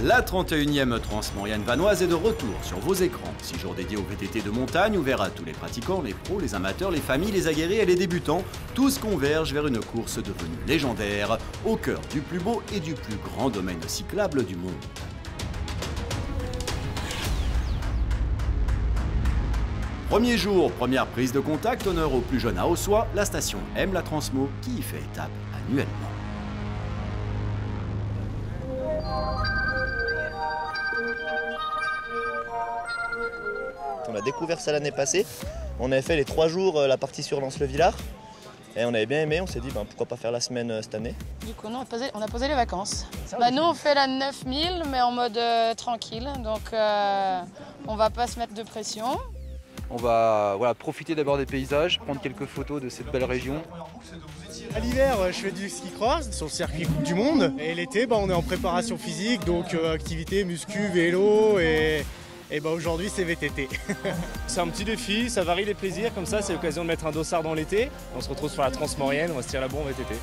La 31e Transmorienne vanoise est de retour sur vos écrans. 6 jours dédiés au VTT de montagne, ouvert à tous les pratiquants, les pros, les amateurs, les familles, les aguerris et les débutants. Tous convergent vers une course devenue légendaire, au cœur du plus beau et du plus grand domaine cyclable du monde. Premier jour, première prise de contact, honneur aux plus jeunes à Ossois, la station aime la Transmo qui y fait étape annuellement. On a découvert ça l'année passée. On avait fait les 3 jours la partie sur Lens-le-Villard. Et on avait bien aimé, on s'est dit pourquoi pas faire la semaine cette année. Du coup, non, on a posé les vacances. Nous, on fait la 9000, mais en mode tranquille. Donc, on va pas se mettre de pression. On va profiter d'abord des paysages, prendre quelques photos de cette belle région. À l'hiver, je fais du ski cross sur le circuit Coupe du Monde. Et l'été, on est en préparation physique, donc activité muscu, vélo et aujourd'hui c'est VTT. C'est un petit défi, ça varie les plaisirs, comme ça c'est l'occasion de mettre un dossard dans l'été. On se retrouve sur la Transmorienne, on va se tirer la bourre en VTT.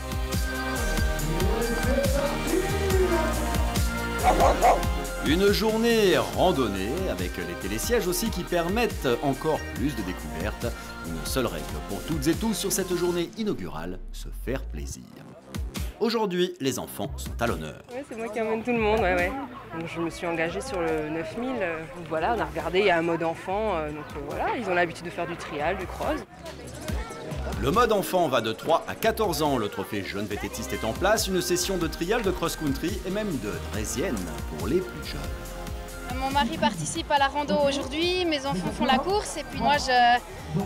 Une journée randonnée avec les télésièges aussi qui permettent encore plus de découvertes. Une seule règle pour toutes et tous sur cette journée inaugurale, se faire plaisir. Aujourd'hui, les enfants sont à l'honneur. Ouais, c'est moi qui emmène tout le monde, ouais. Donc, je me suis engagée sur le 9000. Voilà, on a regardé, il y a un mode enfant. Voilà, ils ont l'habitude de faire du trial, du cross. Le mode enfant va de 3 à 14 ans. Le trophée jeune vététiste est en place. Une session de trial, de cross-country et même de draisienne pour les plus jeunes. Mon mari participe à la rando aujourd'hui, mes enfants font la course et puis moi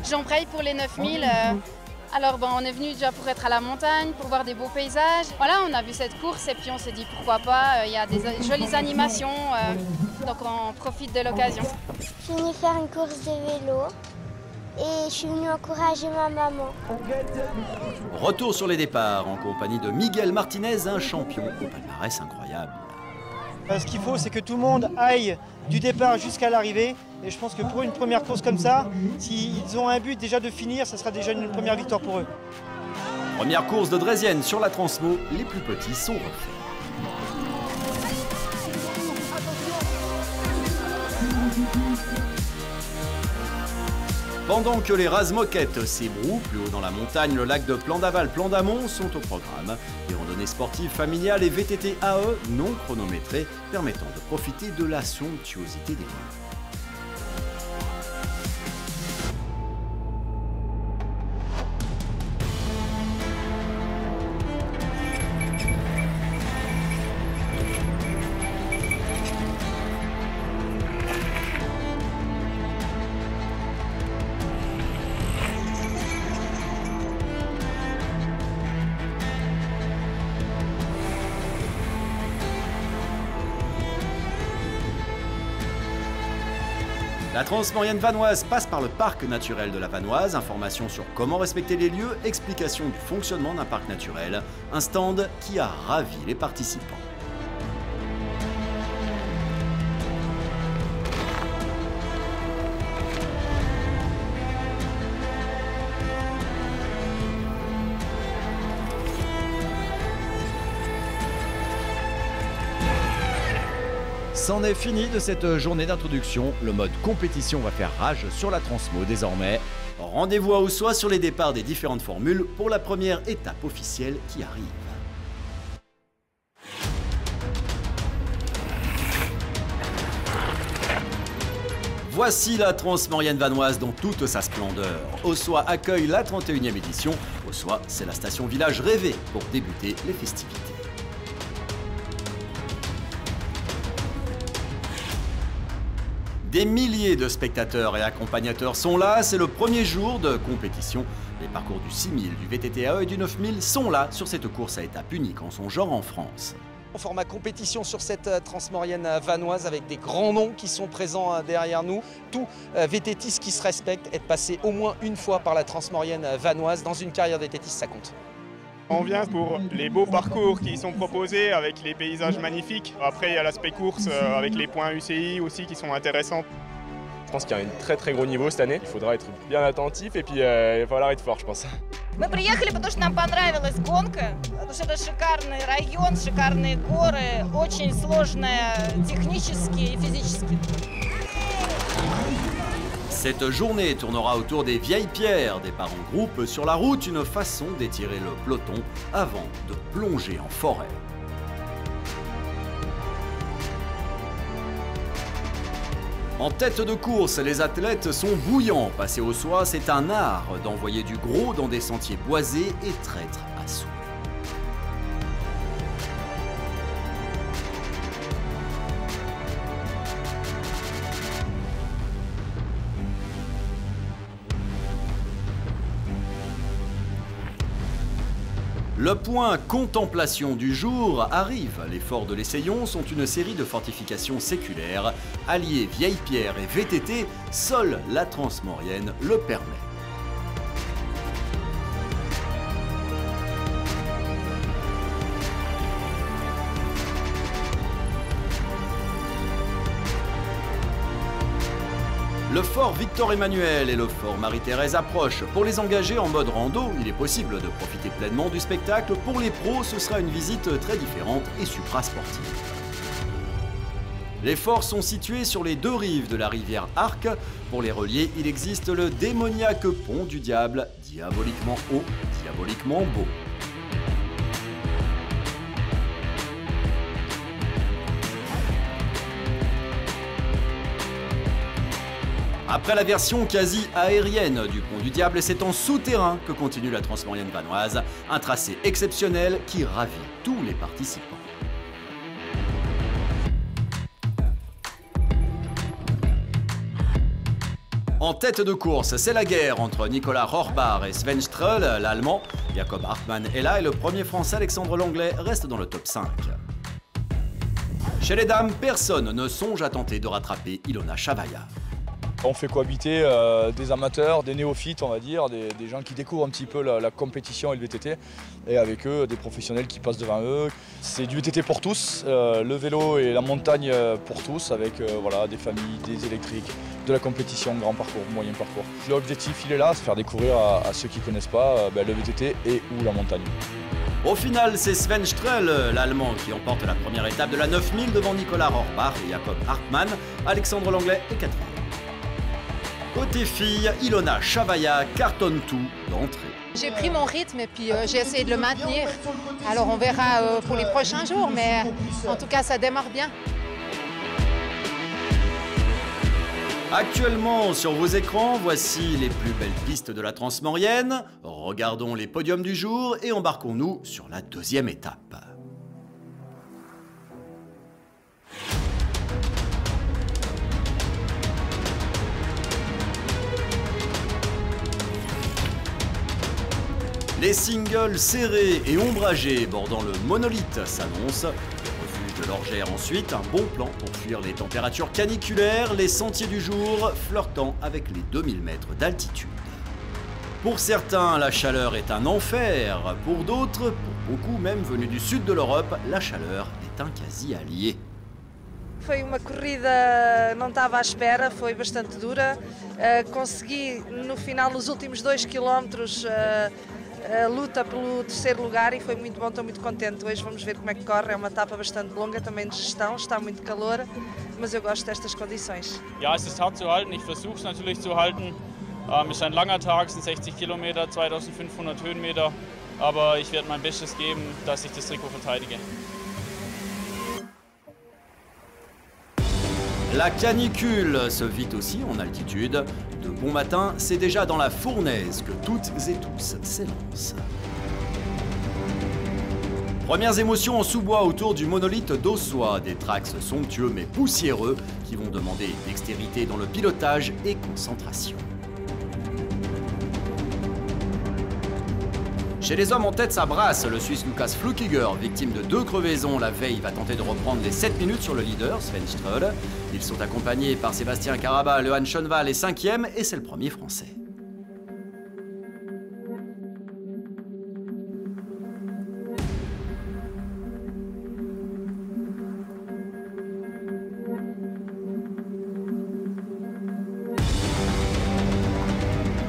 j'embraye pour les 9000. Alors on est venu déjà pour être à la montagne, pour voir des beaux paysages. Voilà, on a vu cette course et puis on s'est dit pourquoi pas, il y a des jolies animations, donc on profite de l'occasion. Je suis venue faire une course de vélo et je suis venue encourager ma maman. Retour sur les départs en compagnie de Miguel Martinez, un champion au palmarès incroyable. Ce qu'il faut, c'est que tout le monde aille du départ jusqu'à l'arrivée. Et je pense que pour une première course comme ça, s'ils ont un but déjà de finir, ça sera déjà une première victoire pour eux. Première course de draisienne sur la Transmo, les plus petits sont refaits. Pendant que les rases-moquettes s'ébrouent, plus haut dans la montagne, le lac de Plan d'Aval, Plan d'Amont sont au programme. Des randonnées sportives familiales et VTT AE non chronométrées permettant de profiter de la somptuosité des lieux. La Transmorienne vanoise passe par le parc naturel de la Vanoise. Informations sur comment respecter les lieux, explication du fonctionnement d'un parc naturel. Un stand qui a ravi les participants. C'en est fini de cette journée d'introduction. Le mode compétition va faire rage sur la Transmo désormais. Rendez-vous à Ossois sur les départs des différentes formules pour la première étape officielle qui arrive. Voici la Transmorienne vanoise dans toute sa splendeur. Ossois accueille la 31e édition. Ossois, c'est la station village rêvée pour débuter les festivités. Des milliers de spectateurs et accompagnateurs sont là, c'est le premier jour de compétition. Les parcours du 6000, du VTT-AE et du 9000 sont là sur cette course à étape unique en son genre en France. En format compétition sur cette Transmorienne vanoise avec des grands noms qui sont présents derrière nous. Tout VTTiste qui se respecte, être passé au moins une fois par la Transmorienne vanoise dans une carrière VTTiste, ça compte. On vient pour les beaux parcours qui sont proposés avec les paysages magnifiques. Après, il y a l'aspect course avec les points UCI aussi qui sont intéressants. Je pense qu'il y a un très gros niveau cette année. Il faudra être bien attentif et puis il va falloir être fort, je pense. Мы приехали, потому что нам понравилась гонка, потому что это шикарный район, шикарные горы, очень сложная технически et физически. Cette journée tournera autour des vieilles pierres, départ en groupe sur la route, une façon d'étirer le peloton avant de plonger en forêt. En tête de course, les athlètes sont bouillants. Passer au soie, c'est un art d'envoyer du gros dans des sentiers boisés et traîtres à souhait. Le point contemplation du jour arrive. Les forts de l'Essaillon sont une série de fortifications séculaires. Alliés vieilles pierres et VTT, seule la Transmaurienne le permet. Le fort Victor-Emmanuel et le fort Marie-Thérèse approchent. Pour les engagés en mode rando, il est possible de profiter pleinement du spectacle. Pour les pros, ce sera une visite très différente et supra-sportive. Les forts sont situés sur les deux rives de la rivière Arc. Pour les relier, il existe le démoniaque pont du diable, diaboliquement haut, diaboliquement beau. Après la version quasi aérienne du pont du Diable, c'est en souterrain que continue la Transmaurienne vanoise, un tracé exceptionnel qui ravit tous les participants. En tête de course, c'est la guerre entre Nicolas Rohrbach et Sven Ströll, l'Allemand. Jakob Hartmann est là et le premier Français Alexandre Langlais reste dans le top 5. Chez les dames, personne ne songe à tenter de rattraper Ilona Chavaya. On fait cohabiter des amateurs, des néophytes, on va dire, des gens qui découvrent un petit peu la compétition et le VTT, et avec eux des professionnels qui passent devant eux. C'est du VTT pour tous, le vélo et la montagne pour tous, avec voilà, des familles, des électriques, de la compétition, grand parcours, moyen parcours. L'objectif, il est là, c'est faire découvrir à ceux qui ne connaissent pas le VTT et ou la montagne. Au final, c'est Sven Ströll, l'Allemand, qui emporte la première étape de la 9000 devant Nicolas Rohrbach et Jakob Hartmann, Alexandre Langlais et Catherine. Côté filles, Ilona Chavaya cartonne tout d'entrée. J'ai pris mon rythme et puis j'ai essayé de le maintenir. Alors on verra pour les prochains jours, mais en tout cas ça démarre bien. Actuellement sur vos écrans, voici les plus belles pistes de la Transmaurienne. Regardons les podiums du jour et embarquons-nous sur la deuxième étape. Les singles serrés et ombragés bordant le monolithe s'annoncent. Le refuge de l'Orgère ensuite, un bon plan pour fuir les températures caniculaires, les sentiers du jour flirtant avec les 2000 mètres d'altitude. Pour certains, la chaleur est un enfer. Pour d'autres, pour beaucoup même venus du sud de l'Europe, la chaleur est un quasi-allié. Foi uma corrida, não estava à espera, foi bastante dura. Consegui no final, nos últimos 2 quilómetros, a luta pelo terceiro lugar e foi muito bom, estou muito contente. Hoje vamos ver como é que corre, é uma etapa bastante longa, também de gestão, está muito calor, mas eu gosto destas condições. Ja, es ist hart zu halten, ich versuche es natürlich zu halten. Es ist ein langer Tag, es sind 60 Kilometer, 2500 Höhenmeter, aber ich werde mein Bestes geben, dass ich das Trikot verteidige. La canicule se vit aussi en altitude. De bon matin, c'est déjà dans la fournaise que toutes et tous s'élancent. Premières émotions en sous-bois autour du monolithe d'Ossois, des tracks somptueux mais poussiéreux qui vont demander dextérité dans le pilotage et concentration. Chez les hommes en tête, ça brasse. Le Suisse Lukas Flukiger, victime de 2 crevaisons la veille, va tenter de reprendre les 7 minutes sur le leader, Sven Ströll. Ils sont accompagnés par Sébastien Caraba, Johan Schoenval est 5e et c'est le premier français.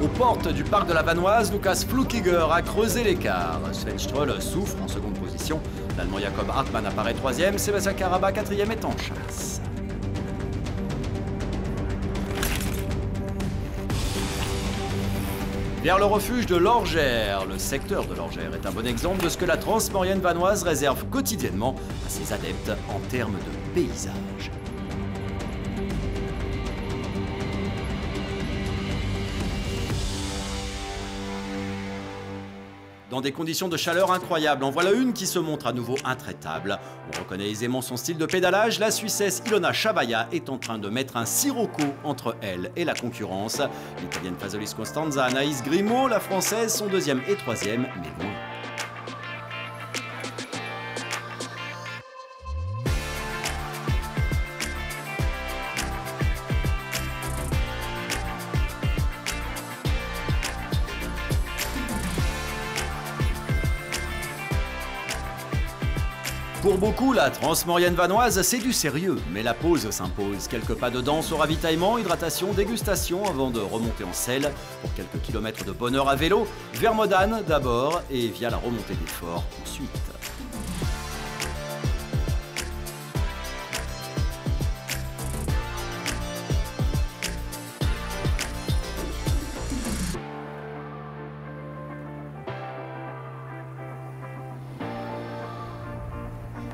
Au portes du parc de la Vanoise, Lukas Flukiger a creusé l'écart. Sven Stroll souffre en seconde position. L'Allemand Jakob Hartmann apparaît troisième. Sébastien Karaba, quatrième, est en chasse. Vers le refuge de l'Orgère. Le secteur de l'Orgère est un bon exemple de ce que la Transmaurienne vanoise réserve quotidiennement à ses adeptes en termes de paysage. Dans des conditions de chaleur incroyables, en voilà une qui se montre à nouveau intraitable. On reconnaît aisément son style de pédalage. La Suissesse Ilona Shabaya est en train de mettre un sirocco entre elle et la concurrence. L'Italienne Fasolis Costanza, Anaïs Grimaud, la Française sont deuxième et troisième, mais loin. Pour beaucoup, la Transmaurienne vanoise, c'est du sérieux, mais la pause s'impose. Quelques pas de danse au ravitaillement, hydratation, dégustation avant de remonter en selle pour quelques kilomètres de bonheur à vélo, vers Modane d'abord et via la remontée des forts ensuite.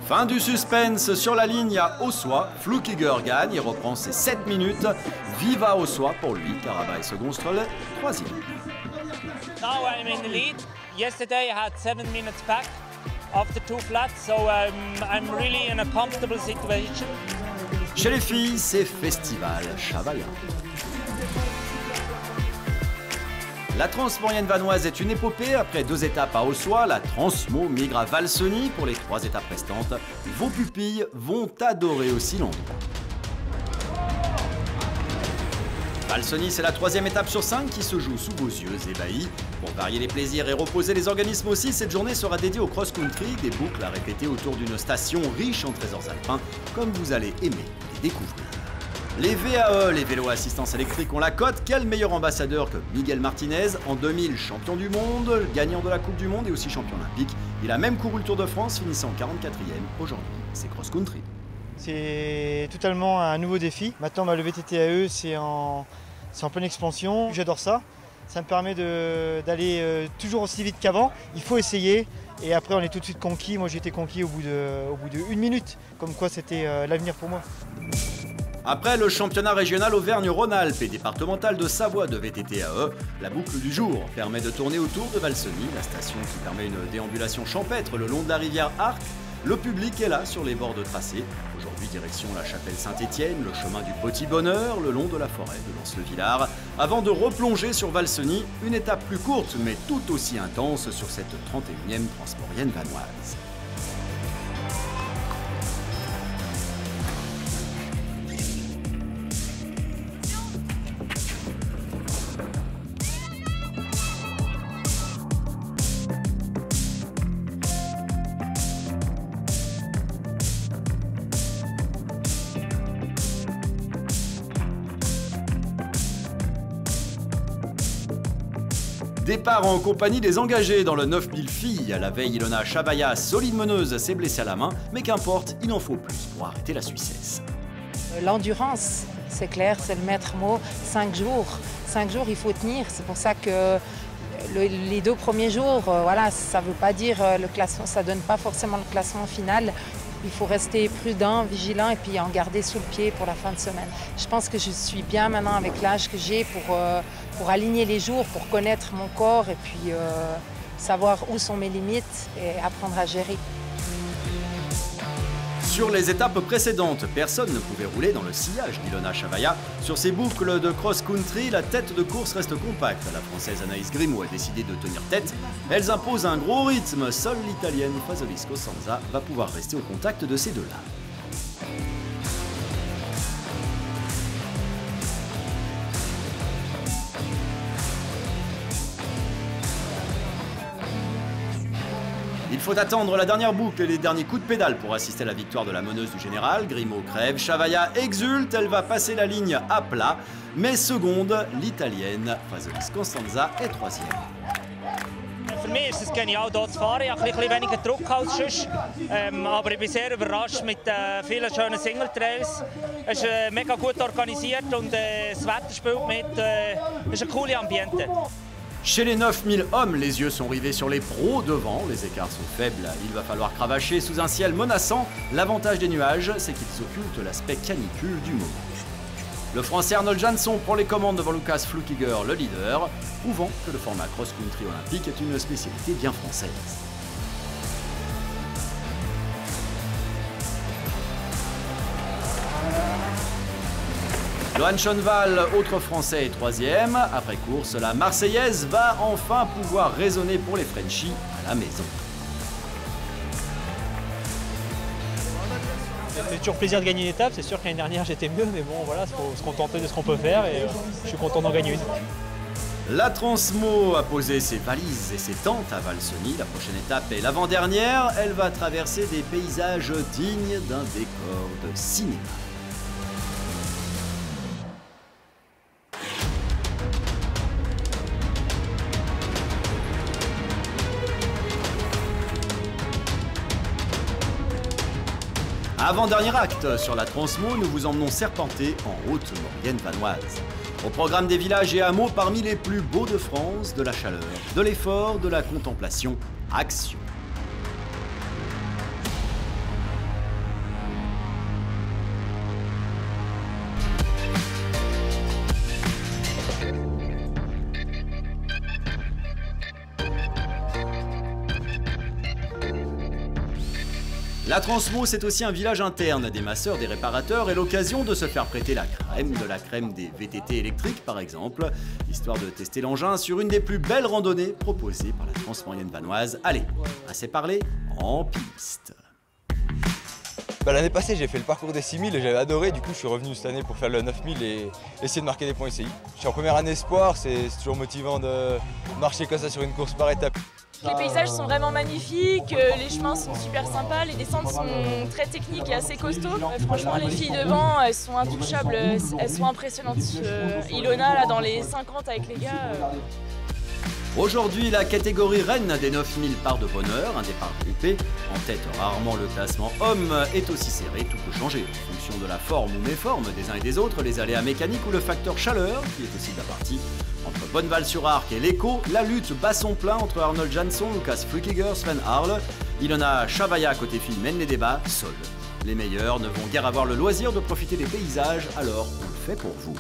Fin du suspense sur la ligne à Ossois. Flukiger gagne et reprend ses 7 minutes. Viva Ossois pour lui. Karaba est second, Stroll troisième. Now I'm in the lead. Yesterday I had 7 minutes back after 2 flats, so I'm really in a comfortable situation. Chez les filles, c'est Festival Shabaya. La Transmaurienne vanoise est une épopée. Après 2 étapes à Ossois, la Transmo migre à Valsony pour les 3 étapes restantes. Vos pupilles vont adorer aussi l'endroit. Valsony, c'est la 3e étape sur 5 qui se joue sous vos yeux ébahis. Pour varier les plaisirs et reposer les organismes aussi, cette journée sera dédiée au cross-country, des boucles à répéter autour d'une station riche en trésors alpins, comme vous allez aimer les découvrir. Les VAE, les vélos à assistance électrique, ont la cote. Quel meilleur ambassadeur que Miguel Martinez, en 2000 champion du monde, gagnant de la Coupe du Monde et aussi champion olympique. Il a même couru le Tour de France, finissant 44e. Aujourd'hui, c'est cross-country. C'est totalement un nouveau défi. Maintenant, le VTT AE, c'est en pleine expansion. J'adore ça. Ça me permet d'aller toujours aussi vite qu'avant. Il faut essayer. Et après, on est tout de suite conquis. Moi, j'ai été conquis au bout de 1 minute. Comme quoi, c'était l'avenir pour moi. Après le championnat régional Auvergne-Rhône-Alpes et départemental de Savoie de VTT AE, la boucle du jour permet de tourner autour de Valsony, la station qui permet une déambulation champêtre le long de la rivière Arc. Le public est là sur les bords de tracé. Aujourd'hui, direction la chapelle Saint-Étienne, le chemin du Petit Bonheur, le long de la forêt de Lens-le-Villard, avant de replonger sur Valsony, une étape plus courte mais tout aussi intense sur cette 31e Transmaurienne vanoise. Départ en compagnie des engagés dans le 9000 filles. À la veille, Ilona Shabaya, solide meneuse, s'est blessée à la main, mais qu'importe, il en faut plus pour arrêter la Suissesse. L'endurance, c'est clair, c'est le maître mot. 5 jours. 5 jours, il faut tenir. C'est pour ça que les 2 premiers jours, voilà, ça ne veut pas dire le classement, ça ne donne pas forcément le classement final. Il faut rester prudent, vigilant et puis en garder sous le pied pour la fin de semaine. Je pense que je suis bien maintenant avec l'âge que j'ai pour aligner les jours, pour connaître mon corps et puis savoir où sont mes limites et apprendre à gérer. Sur les étapes précédentes, personne ne pouvait rouler dans le sillage d'Ilona Shabaya. Sur ces boucles de cross-country, la tête de course reste compacte. La Française Anaïs Grimaud a décidé de tenir tête. Elles imposent un gros rythme. Seule l'Italienne Fasolis Costanza va pouvoir rester au contact de ces deux-là. Il Il faut attendre la dernière boucle et les derniers coups de pédale pour assister à la victoire de la meneuse du général. Grimaud crève, Chavaya exulte, elle va passer la ligne à plat. Mais seconde, l'italienne Frasolis Constanza est troisième. Für mich ist es genial, hier zu fahren. Ich habe ein bisschen weniger Druck als sonst. Aber ich bin sehr überrascht mit vielen schönen Single-Trails. Es ist mega gut organisiert und das Wetter spielt mit. Es ist ein cooles Ambiente. Chez les 9000 hommes, les yeux sont rivés sur les pros devant. Les écarts sont faibles, il va falloir cravacher sous un ciel menaçant. L'avantage des nuages, c'est qu'ils occultent l'aspect canicule du moment. Le Français Arnold Jansson prend les commandes devant Lukas Flukiger, le leader, prouvant que le format cross-country olympique est une spécialité bien française. Lohan Schoenval, autre Français, est troisième. Après course, la Marseillaise va enfin pouvoir résonner pour les Frenchies à la maison. C'est toujours plaisir de gagner une étape, c'est sûr que l'année dernière j'étais mieux, mais bon voilà, il faut se contenter de ce qu'on peut faire et je suis content d'en gagner une. La Transmo a posé ses valises et ses tentes à Valseny. La prochaine étape est l'avant-dernière. Elle va traverser des paysages dignes d'un décor de cinéma. Avant-dernier acte sur la Transmo, nous vous emmenons serpenter en Haute-Maurienne vanoise. Au programme des villages et hameaux parmi les plus beaux de France, de la chaleur, de l'effort, de la contemplation, action. La Transmo, c'est aussi un village interne des masseurs, des réparateurs et l'occasion de se faire prêter la crème, de la crème des VTT électriques par exemple, histoire de tester l'engin sur une des plus belles randonnées proposées par la Transmoyenne vanoise. Allez, assez parlé, en piste. L'année passée, j'ai fait le parcours des 6000 et j'avais adoré. Du coup, je suis revenu cette année pour faire le 9000 et essayer de marquer des points UCI. Je suis en première année espoir, c'est toujours motivant de marcher comme ça sur une course par étapes. Les paysages sont vraiment magnifiques, les chemins sont super sympas, les descentes sont très techniques et assez costauds. Franchement, les filles devant, elles sont intouchables, elles sont impressionnantes. Ilona, là, dans les 50 avec les gars... Aujourd'hui, la catégorie reine des 9000 part de bonheur, un départ groupé. En tête, rarement le classement homme est aussi serré, tout peut changer. En fonction de la forme ou méforme des uns et des autres, les aléas mécaniques ou le facteur chaleur, qui est aussi de la partie. Entre Bonneval-sur-Arc et l'Écho, la lutte bat son plein entre Arnold Jansson, Lukas Flukiger, Sven Harle. Ilona Chavaya côté filles mène les débats, seul. Les meilleurs ne vont guère avoir le loisir de profiter des paysages, alors on le fait pour vous.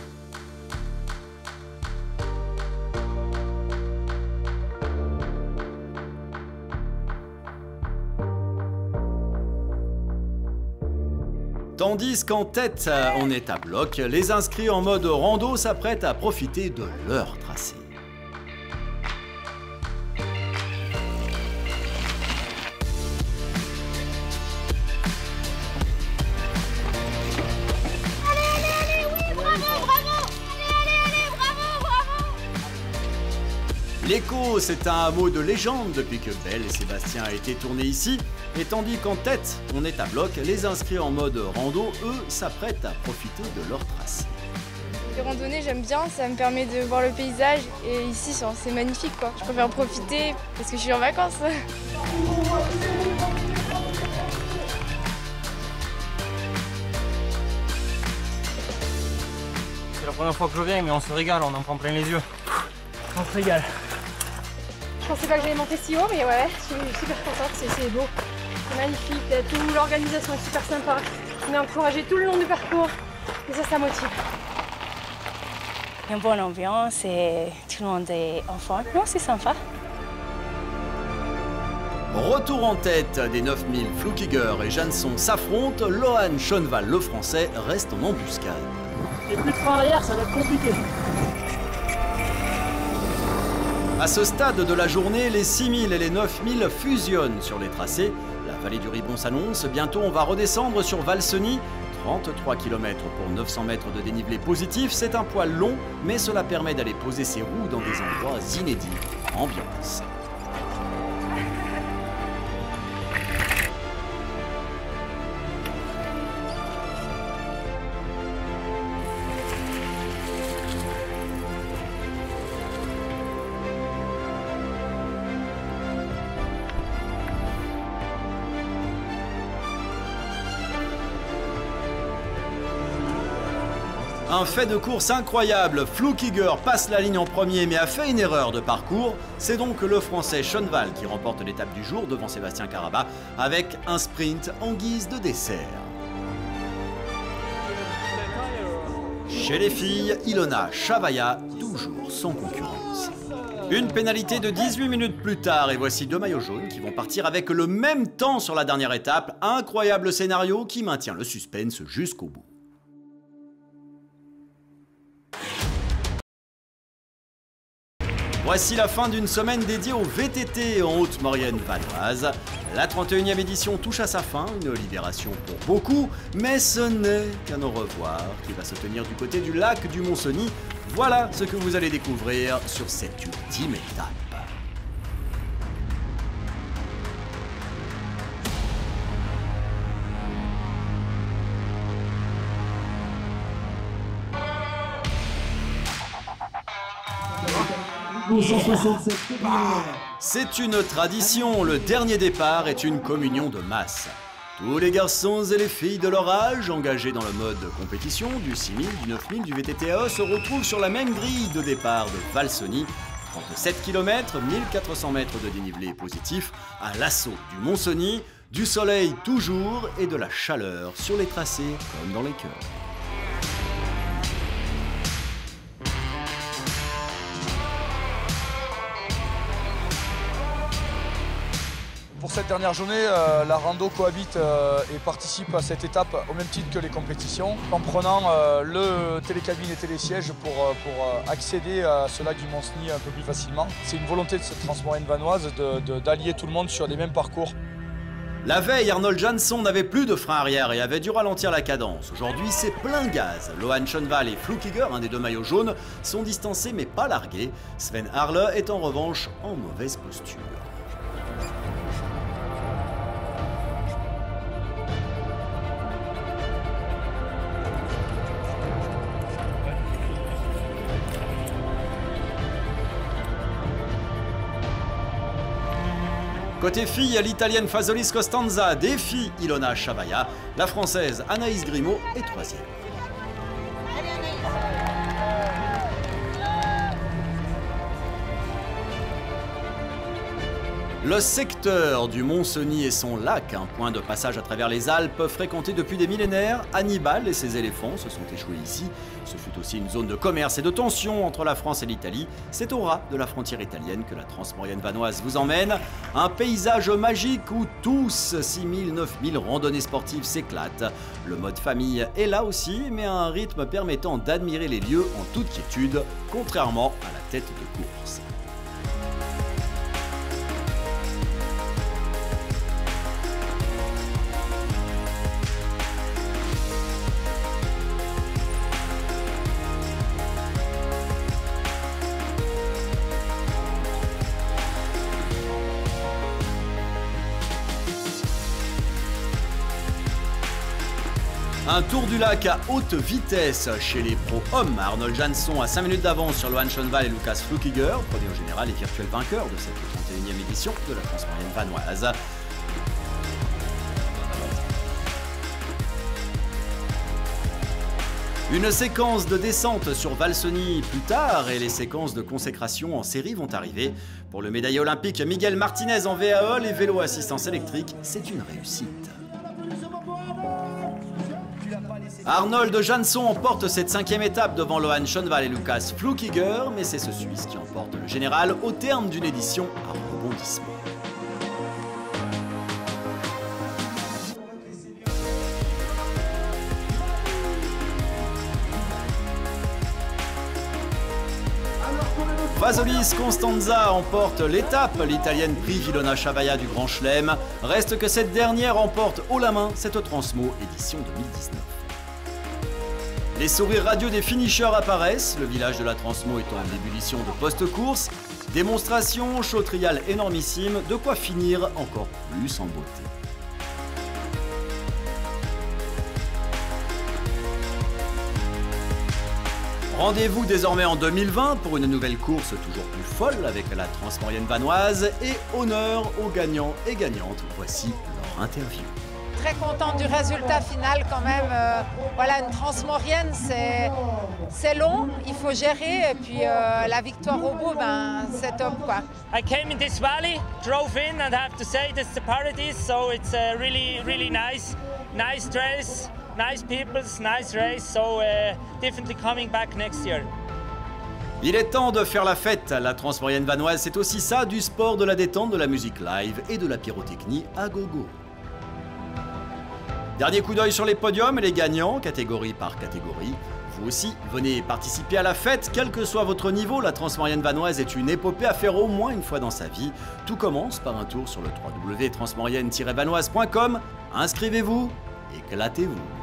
Tandis qu'en tête, on est à bloc, les inscrits en mode rando s'apprêtent à profiter de leur tracé. L'Écho, c'est un hameau de légende depuis que Belle et Sébastien a été tournés ici. Et tandis qu'en tête, on est à bloc, les inscrits en mode rando, eux, s'apprêtent à profiter de leur tracé. Les randonnées, j'aime bien, ça me permet de voir le paysage. Et ici, c'est magnifique, quoi. Je préfère en profiter parce que je suis en vacances. C'est la première fois que je viens, mais on se régale, on en prend plein les yeux. On se régale. Je pensais pas que j'allais monter si haut, mais ouais, je suis super contente, c'est beau. C'est magnifique, toute l'organisation est super sympa. On est encouragé tout le long du parcours et ça motive. Une bonne ambiance et tout le monde est en forme. Non, c'est sympa. Retour en tête des 9000, Flukiger et Jansson s'affrontent. Lohan Schoenval, le français, reste en embuscade. Et plus de frein arrière, ça va être compliqué. À ce stade de la journée, les 6000 et les 9000 fusionnent sur les tracés. La vallée du Ribon s'annonce. Bientôt, on va redescendre sur Valseny. 33 km pour 900 mètres de dénivelé positif. C'est un poil long, mais cela permet d'aller poser ses roues dans des endroits inédits. Ambiance. Un fait de course incroyable, Flukiger passe la ligne en premier mais a fait une erreur de parcours. C'est donc le Français Schoenwald qui remporte l'étape du jour devant Sébastien Caraba avec un sprint en guise de dessert. Chez les filles, Ilona Chavaya, toujours sans concurrence. Une pénalité de 18 minutes plus tard et voici 2 maillots jaunes qui vont partir avec le même temps sur la dernière étape. Incroyable scénario qui maintient le suspense jusqu'au bout. Voici la fin d'une semaine dédiée au VTT en Haute-Maurienne vanoise. La 31e édition touche à sa fin, une libération pour beaucoup, mais ce n'est qu'un au revoir qui va se tenir du côté du lac du Mont-Cenis. Voilà ce que vous allez découvrir sur cette ultime étape. C'est une tradition, le dernier départ est une communion de masse. Tous les garçons et les filles de leur âge, engagés dans le mode compétition, du 6000, du 9000, du VTT-AE, se retrouvent sur la même grille de départ de Val-Cenis. 37 km, 1400 mètres de dénivelé positif, à l'assaut du Mont-Cenis, du soleil toujours et de la chaleur sur les tracés comme dans les cœurs. Pour cette dernière journée, la rando cohabite et participe à cette étape au même titre que les compétitions, en prenant le télécabine et télésiège pour accéder à ce lac du Mont-Cenis un peu plus facilement. C'est une volonté de cette Transmoyenne vanoise d'allier tout le monde sur les mêmes parcours. La veille, Arnold Jansson n'avait plus de frein arrière et avait dû ralentir la cadence. Aujourd'hui, c'est plein gaz. Lohan Schoenwald et Flukiger, un des 2 maillots jaunes, sont distancés mais pas largués. Sven Harle est en revanche en mauvaise posture. Côté filles, l'italienne Fasolis Costanza défie Ilona Chavaya. La française Anaïs Grimaud est 3e. Le secteur du Mont-Cenis et son lac, un point de passage à travers les Alpes fréquenté depuis des millénaires, Hannibal et ses éléphants se sont échoués ici. Ce fut aussi une zone de commerce et de tension entre la France et l'Italie. C'est au ras de la frontière italienne que la Transmoyenne vanoise vous emmène. Un paysage magique où tous, 6000, 9000 randonnées sportives s'éclatent. Le mode famille est là aussi, mais à un rythme permettant d'admirer les lieux en toute quiétude, contrairement à la tête de course. Un tour du lac à haute vitesse chez les pros hommes. Arnold Jansson a 5 minutes d'avance sur Lohan Schoenwald et Lukas Flukiger, premier au général et virtuel vainqueur de cette 31e édition de la Transmoyenne vanoise. Une séquence de descente sur Val-Cenis plus tard et les séquences de consécration en série vont arriver. Pour le médaillé olympique Miguel Martinez en VAE, les vélos assistance électrique, c'est une réussite. Arnold Jansson emporte cette 5e étape devant Lohan Schoenwald et Lukas Flukiger, mais c'est ce Suisse qui emporte le général au terme d'une édition à rebondissement. Fasolis Costanza emporte l'étape, l'italienne prive Ilona Chavaya du Grand Chelem. Reste que cette dernière emporte haut la main cette Transmo édition 2019. Les sourires radieux des finishers apparaissent, le village de la Transmo est en ébullition de post-course. Démonstration, show trial énormissime, de quoi finir encore plus en beauté. Rendez-vous désormais en 2020 pour une nouvelle course toujours plus folle avec la Transmoyenne vanoise et honneur aux gagnants et gagnantes. Voici leur interview. très contente du résultat final quand même. Voilà, une transmaurienne, c'est long, il faut gérer, et puis la victoire au bout, ben, c'est top, quoi. I came in this valley, drove in, and I have to say this is the paradise, so it's really, really nice. Nice trails, nice people, nice race, so definitely coming back next year. Il est temps de faire la fête. La transmaurienne vanoise, c'est aussi ça, du sport, de la détente, de la musique live et de la pyrotechnie à gogo. Dernier coup d'œil sur les podiums et les gagnants, catégorie par catégorie. Vous aussi, venez participer à la fête, quel que soit votre niveau. La transmaurienne vanoise est une épopée à faire au moins une fois dans sa vie. Tout commence par un tour sur le www.transmaurienne-vanoise.com. Inscrivez-vous, éclatez-vous.